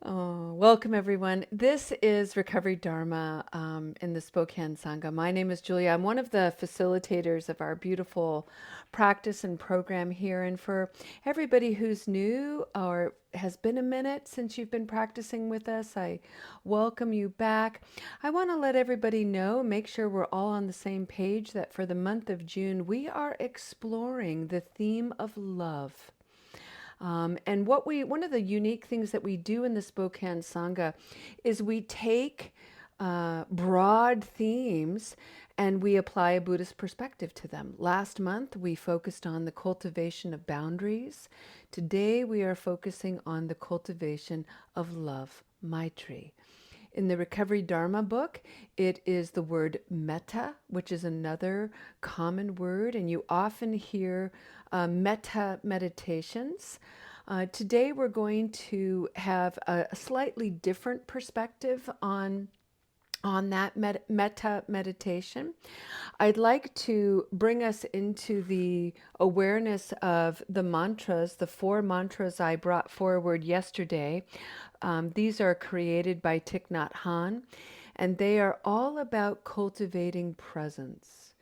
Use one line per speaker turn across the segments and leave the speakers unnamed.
Oh, welcome everyone. This is Recovery Dharma in the Spokane Sangha. My name is Julia. I'm one of the facilitators of our beautiful practice and program here. And for everybody who's new or has been a minute since you've been practicing with us, I welcome you back. I want to let everybody know, make sure we're all on the same page, that for the month of June, we are exploring the theme of love. And one of the unique things that we do in the Spokane Sangha is we take broad themes and we apply a Buddhist perspective to them. Last month, we focused on the cultivation of boundaries. Today, we are focusing on the cultivation of love, Maitri. In the Recovery Dharma book, it is the word metta, which is another common word, and you often hear metta meditations. Today, we're going to have a slightly different perspective on that metta meditation. I'd like to bring us into the awareness of the mantras, the four mantras I brought forward yesterday. These are created by Thich Nhat Hanh, and they are all about cultivating presence.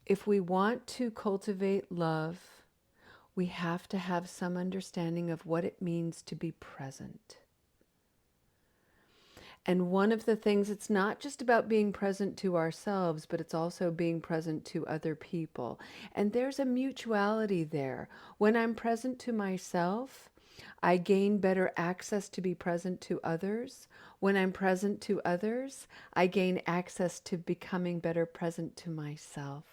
If we want to cultivate love, we have to have some understanding of what it means to be present. And one of the things, it's not just about being present to ourselves, but it's also being present to other people. And there's a mutuality there. When I'm present to myself, I gain better access to be present to others. When I'm present to others, I gain access to becoming better present to myself.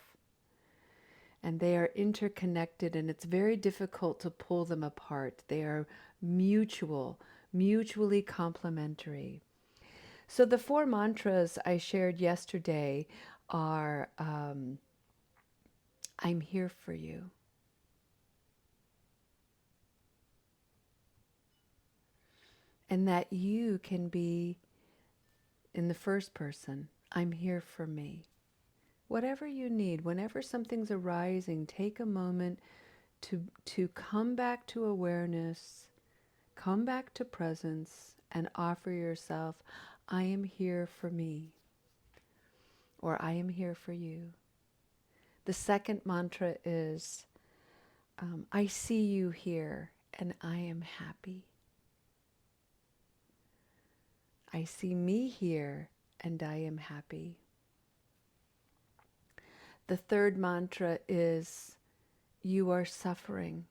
And they are interconnected, and it's very difficult to pull them apart. They are mutually complementary. So the four mantras I shared yesterday are I'm here for you. And that you can be in the first person. I'm here for me. Whatever you need, whenever something's arising, take a moment to come back to awareness, come back to presence, and offer yourself, I am here for me, or I am here for you. The second mantra is, I see you here and I am happy. I see me here and I am happy. The third mantra is, you are suffering.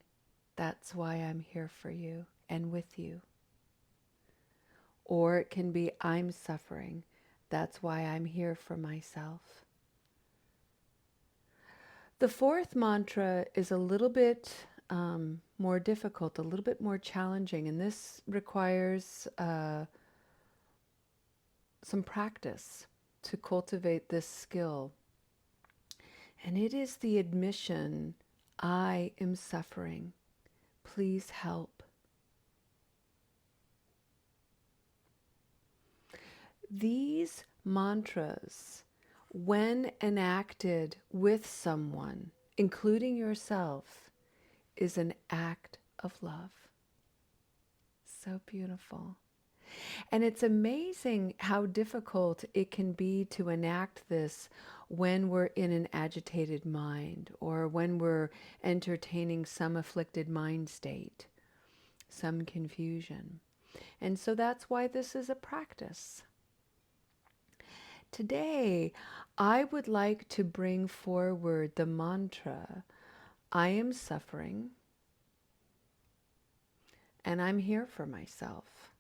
That's why I'm here for you and with you. Or it can be, I'm suffering. That's why I'm here for myself. The fourth mantra is a little bit more difficult, a little bit more challenging, and this requires some practice to cultivate this skill. And it is the admission, I am suffering. Please help. These mantras, when enacted with someone, including yourself, is an act of love. So beautiful. And it's amazing how difficult it can be to enact this when we're in an agitated mind or when we're entertaining some afflicted mind state, some confusion. And so that's why this is a practice. Today, I would like to bring forward the mantra, I am suffering and I'm here for myself.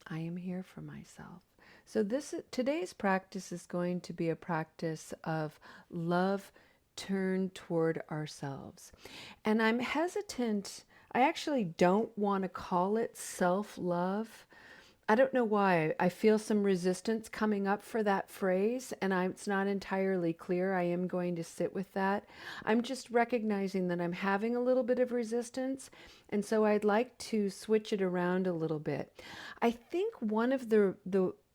I am here for myself. So today's practice is going to be a practice of love turned toward ourselves. And I'm hesitant, I actually don't want to call it self-love. I don't know why. I feel some resistance coming up for that phrase, and it's not entirely clear. I am going to sit with that. I'm just recognizing that I'm having a little bit of resistance, and so I'd like to switch it around a little bit. I think one of the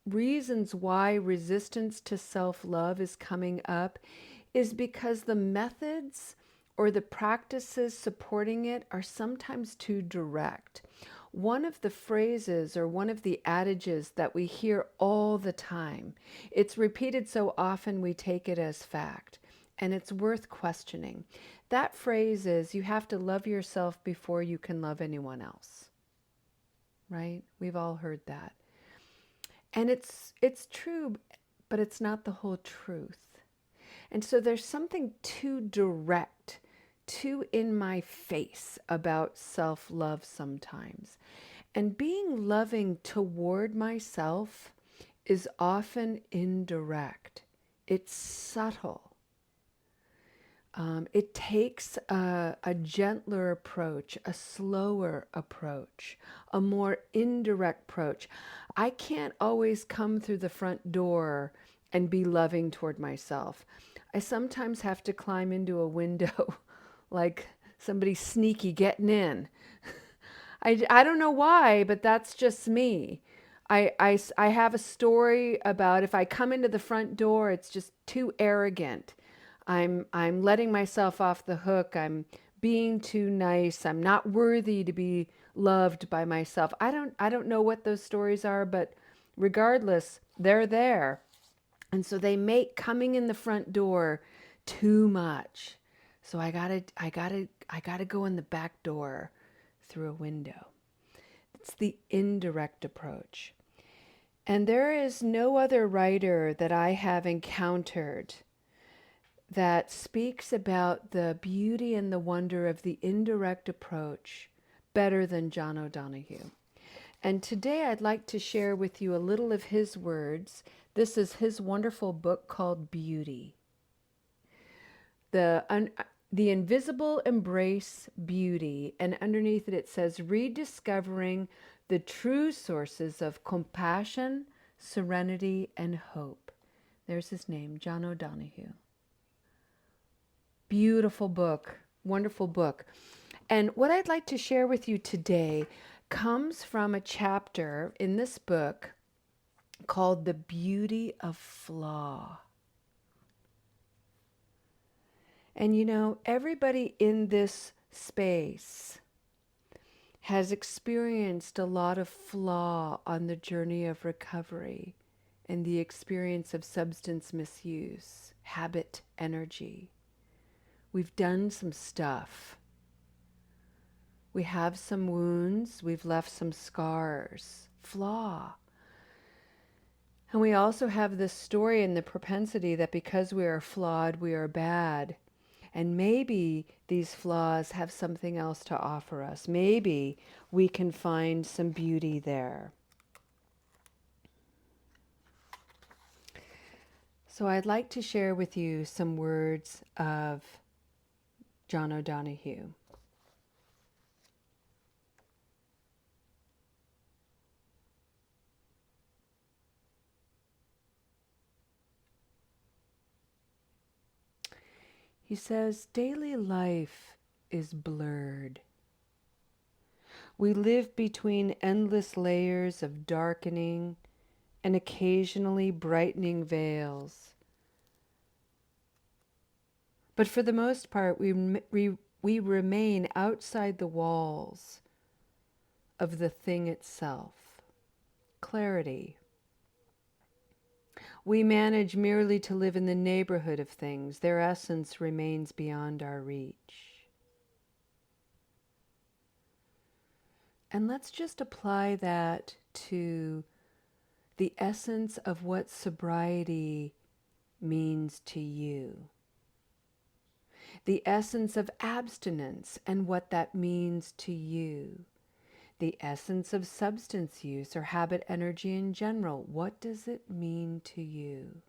reasons why resistance to self-love is coming up is because the methods or the practices supporting it are sometimes too direct. one of the phrases or one of the adages that we hear all the time. It's repeated so often we take it as fact, and it's worth questioning. That phrase is, you have to love yourself before you can love anyone else. Right? We've all heard that. And it's true, but it's not the whole truth. And so there's something too direct, too in my face about self-love sometimes. And being loving toward myself is often indirect. It's subtle. It takes a gentler approach, a slower approach, a more indirect approach. I can't always come through the front door and be loving toward myself. I sometimes have to climb into a window like somebody sneaky getting in. I don't know why, but that's just me. I have a story about if I come into the front door, it's just too arrogant. I'm letting myself off the hook. I'm being too nice. I'm not worthy to be loved by myself. I don't know what those stories are, but regardless, they're there. And so they make coming in the front door too much. So I gotta go in the back door through a window. It's the indirect approach. And there is no other writer that I have encountered that speaks about the beauty and the wonder of the indirect approach better than John O'Donohue. And today I'd like to share with you a little of his words. This is his wonderful book called Beauty. The Invisible Embrace Beauty, and underneath it it says, rediscovering the true sources of compassion, serenity, and hope. There's his name, John O'Donohue. Beautiful book, wonderful book. And what I'd like to share with you today comes from a chapter in this book called The Beauty of Flaw. And you know, everybody in this space has experienced a lot of flaw on the journey of recovery and the experience of substance misuse, habit, energy. We've done some stuff. We have some wounds. We've left some scars. Flaw. And we also have this story and the propensity that because we are flawed, we are bad. And maybe these flaws have something else to offer us. Maybe we can find some beauty there. So I'd like to share with you some words of John O'Donohue. He says, daily life is blurred. We live between endless layers of darkening and occasionally brightening veils. But for the most part, we remain outside the walls of the thing itself. Clarity. We manage merely to live in the neighborhood of things. Their essence remains beyond our reach. And let's just apply that to the essence of what sobriety means to you. The essence of abstinence and what that means to you. The essence of substance use or habit energy in general. What does it mean to you?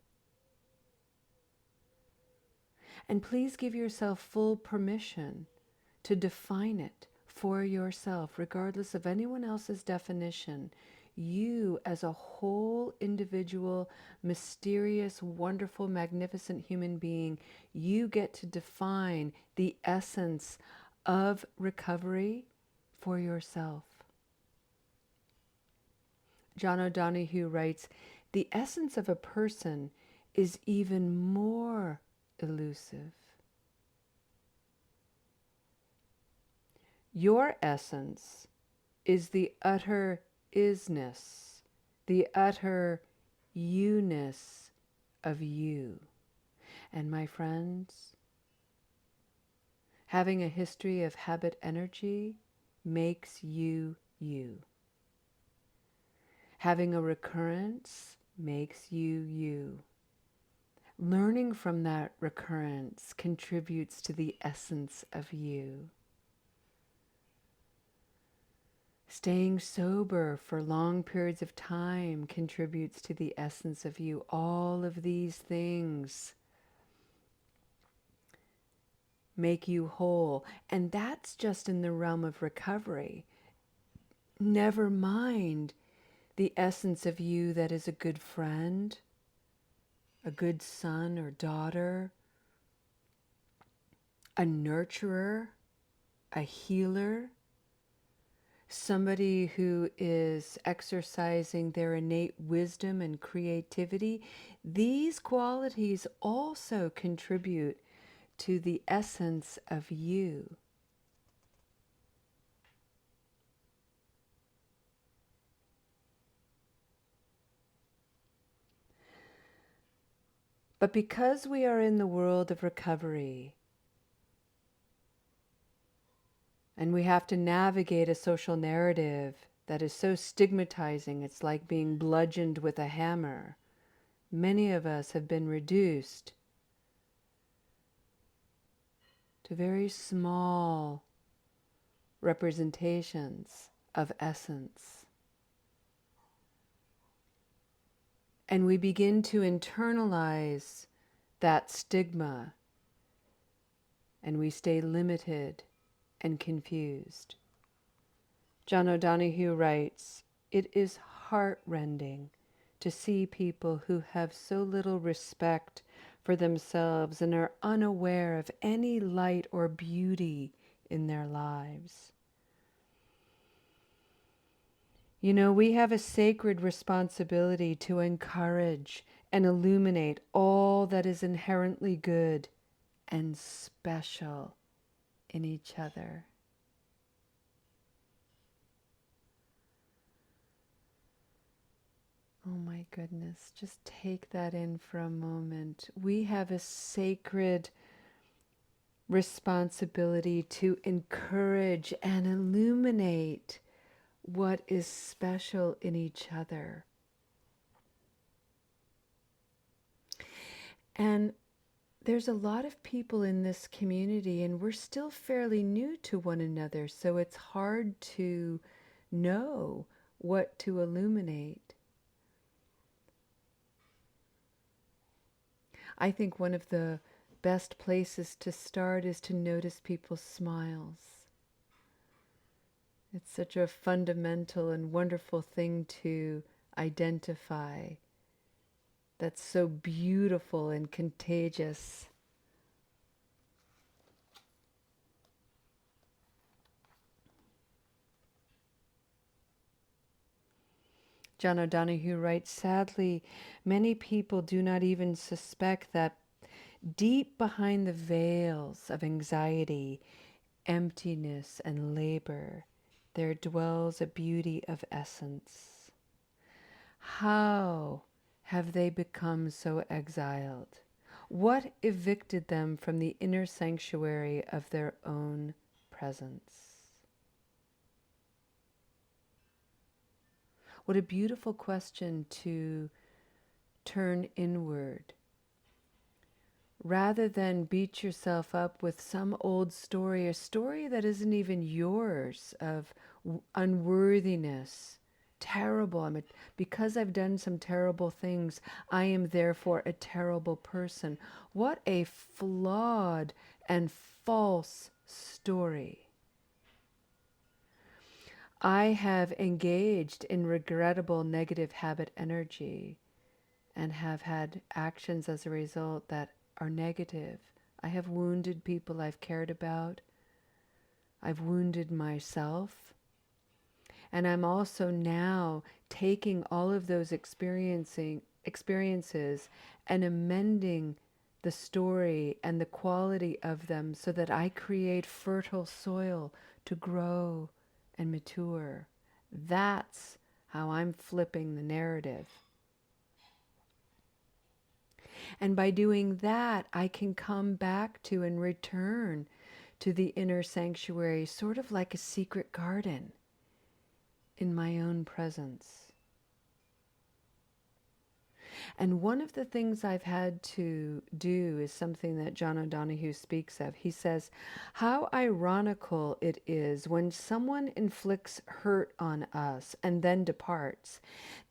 And please give yourself full permission to define it for yourself, regardless of anyone else's definition. You, as a whole individual, mysterious, wonderful, magnificent human being, you get to define the essence of recovery for yourself. John O'Donohue writes, the essence of a person is even more elusive. Your essence is the utter isness, the utter you-ness of you. And my friends, having a history of habit energy makes you you. Having a recurrence makes you you. Learning from that recurrence contributes to the essence of you. Staying sober for long periods of time contributes to the essence of you. All of these things make you whole. And that's just in the realm of recovery. Never mind the essence of you that is a good friend, a good son or daughter, a nurturer, a healer, somebody who is exercising their innate wisdom and creativity. These qualities also contribute to the essence of you. But because we are in the world of recovery, and we have to navigate a social narrative that is so stigmatizing, it's like being bludgeoned with a hammer, many of us have been reduced to very small representations of essence. And we begin to internalize that stigma, and we stay limited and confused. John O'Donohue writes, "It is heartrending to see people who have so little respect for themselves and are unaware of any light or beauty in their lives." You know, we have a sacred responsibility to encourage and illuminate all that is inherently good and special in each other. Oh my goodness, just take that in for a moment. We have a sacred responsibility to encourage and illuminate what is special in each other. And there's a lot of people in this community, and we're still fairly new to one another, so it's hard to know what to illuminate. I think one of the best places to start is to notice people's smiles. It's such a fundamental and wonderful thing to identify that's so beautiful and contagious. John O'Donohue writes, "Sadly, many people do not even suspect that deep behind the veils of anxiety, emptiness, and labor, there dwells a beauty of essence. How have they become so exiled? What evicted them from the inner sanctuary of their own presence?" What a beautiful question to turn inward. Rather than beat yourself up with some old story, a story that isn't even yours, of unworthiness, terrible. Because I've done some terrible things, I am therefore a terrible person. What a flawed and false story. I have engaged in regrettable negative habit energy and have had actions as a result that are negative. I have wounded people I've cared about. I've wounded myself. And I'm also now taking all of those experiences and amending the story and the quality of them so that I create fertile soil to grow and mature. That's how I'm flipping the narrative. And by doing that, I can come back to and return to the inner sanctuary, sort of like a secret garden in my own presence. And one of the things I've had to do is something that John O'Donohue speaks of. He says, how ironical it is when someone inflicts hurt on us and then departs,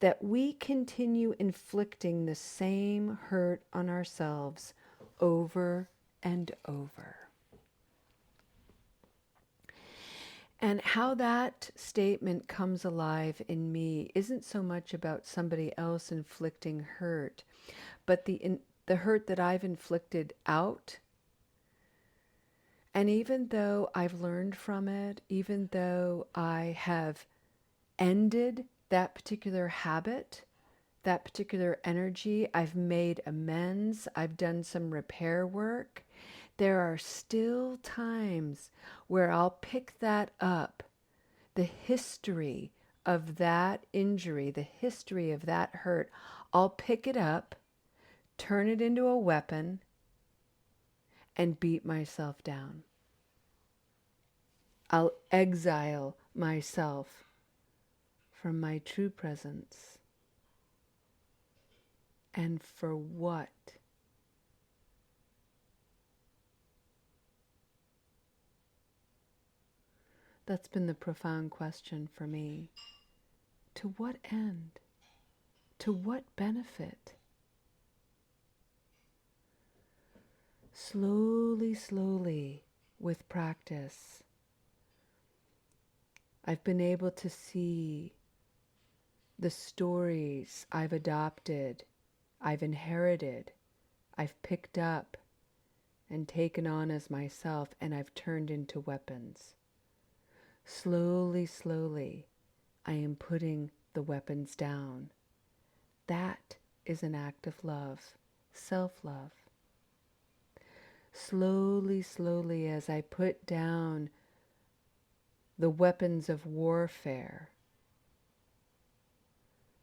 that we continue inflicting the same hurt on ourselves over and over. And how that statement comes alive in me isn't so much about somebody else inflicting hurt, but the hurt that I've inflicted out. And even though I've learned from it, even though I have ended that particular habit, that particular energy, I've made amends, I've done some repair work, there are still times where I'll pick that up, the history of that injury, the history of that hurt. I'll pick it up, turn it into a weapon, and beat myself down. I'll exile myself from my true presence. And for what? That's been the profound question for me. To what end? To what benefit? Slowly, slowly, with practice, I've been able to see the stories I've adopted, I've inherited, I've picked up and taken on as myself, and I've turned into weapons. Slowly, slowly, I am putting the weapons down. That is an act of love, self-love. Slowly, slowly, as I put down the weapons of warfare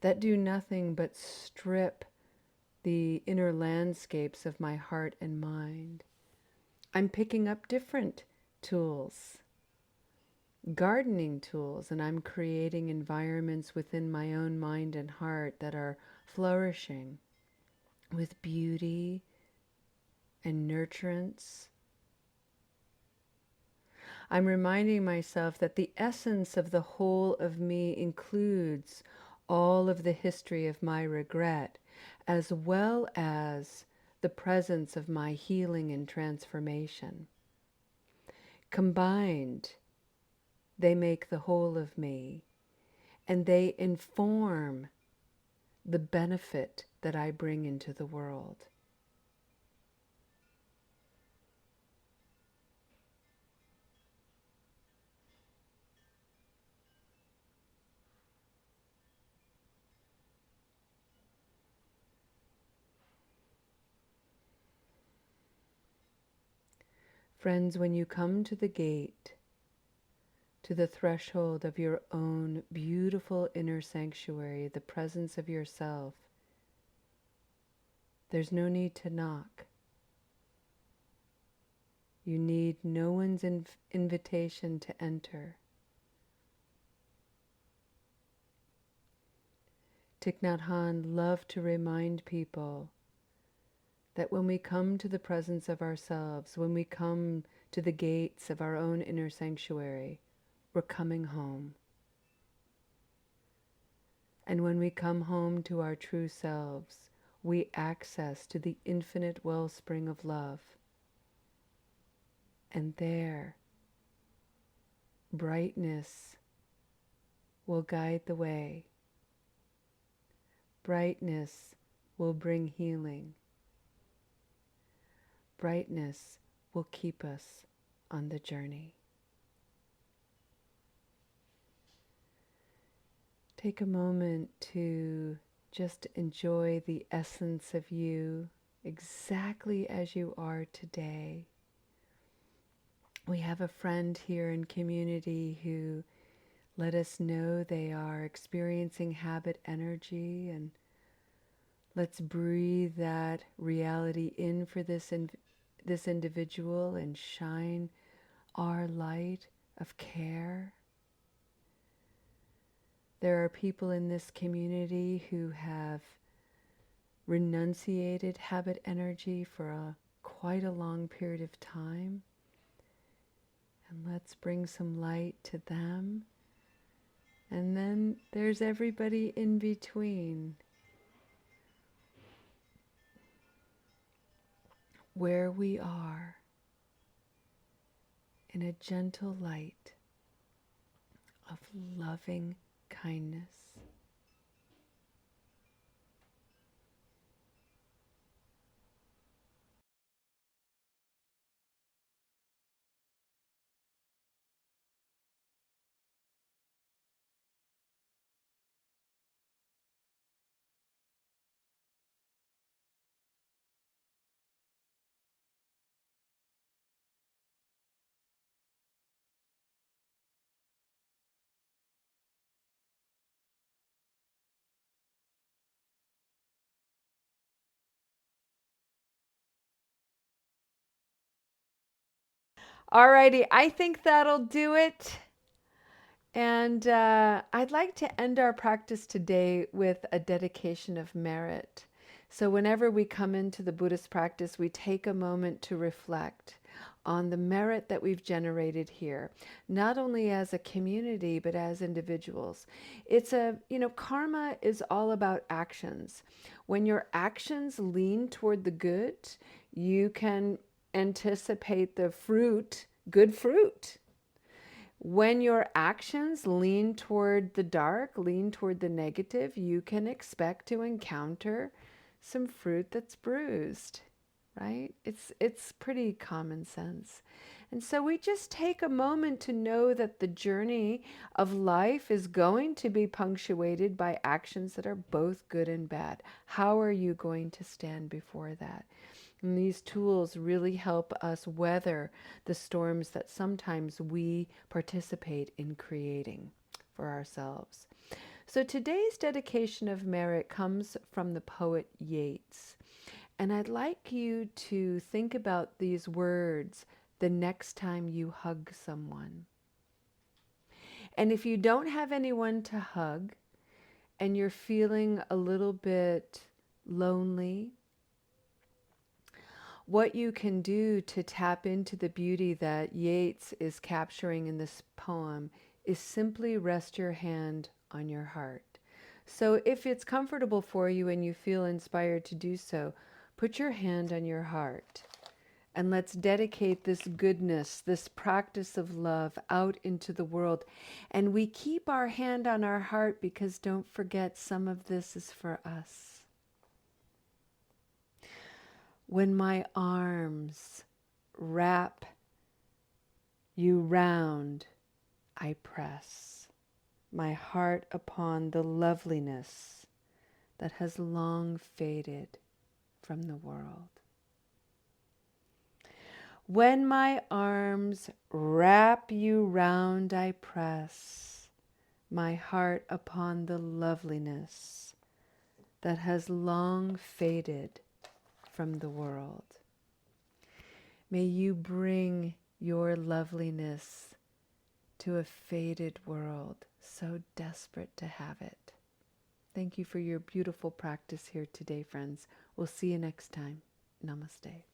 that do nothing but strip the inner landscapes of my heart and mind, I'm picking up different tools, gardening tools, and I'm creating environments within my own mind and heart that are flourishing with beauty and nurturance. I'm reminding myself that the essence of the whole of me includes all of the history of my regret, as well as the presence of my healing and transformation. Combined, they make the whole of me, and they inform the benefit that I bring into the world. Friends, when you come to the gate, to the threshold of your own beautiful inner sanctuary, the presence of yourself, there's no need to knock. You need no one's invitation to enter. Thich Nhat Hanh loved to remind people that when we come to the presence of ourselves, when we come to the gates of our own inner sanctuary, we're coming home. And when we come home to our true selves, we access to the infinite wellspring of love. And there, brightness will guide the way. Brightness will bring healing. Brightness will keep us on the journey. Take a moment to just enjoy the essence of you exactly as you are today. We have a friend here in community who Let us know they are experiencing habit energy, and let's breathe that reality in for this individual and shine our light of care. There are people in this community who have renunciated habit energy for quite a long period of time. And let's bring some light to them. And then there's everybody in between, where we are in a gentle light of loving kindness. Alrighty, I think that'll do it. And I'd like to end our practice today with a dedication of merit. So, whenever we come into the Buddhist practice, we take a moment to reflect on the merit that we've generated here, not only as a community, but as individuals. Karma is all about actions. When your actions lean toward the good, you can anticipate the fruit, good fruit. When your actions lean toward the dark, lean toward the negative, you can expect to encounter some fruit that's bruised, right? It's pretty common sense. And so we just take a moment to know that the journey of life is going to be punctuated by actions that are both good and bad. How are you going to stand before that? And these tools really help us weather the storms that sometimes we participate in creating for ourselves. So today's dedication of merit comes from the poet Yeats. And I'd like you to think about these words the next time you hug someone. And if you don't have anyone to hug and you're feeling a little bit lonely, what you can do to tap into the beauty that Yeats is capturing in this poem is simply rest your hand on your heart. So if it's comfortable for you and you feel inspired to do so, put your hand on your heart and let's dedicate this goodness, this practice of love out into the world. And we keep our hand on our heart because don't forget, some of this is for us. When my arms wrap you round, I press my heart upon the loveliness that has long faded from the world. When my arms wrap you round, I press my heart upon the loveliness that has long faded from the world. May you bring your loveliness to a faded world, so desperate to have it. Thank you for your beautiful practice here today, friends. We'll see you next time. Namaste.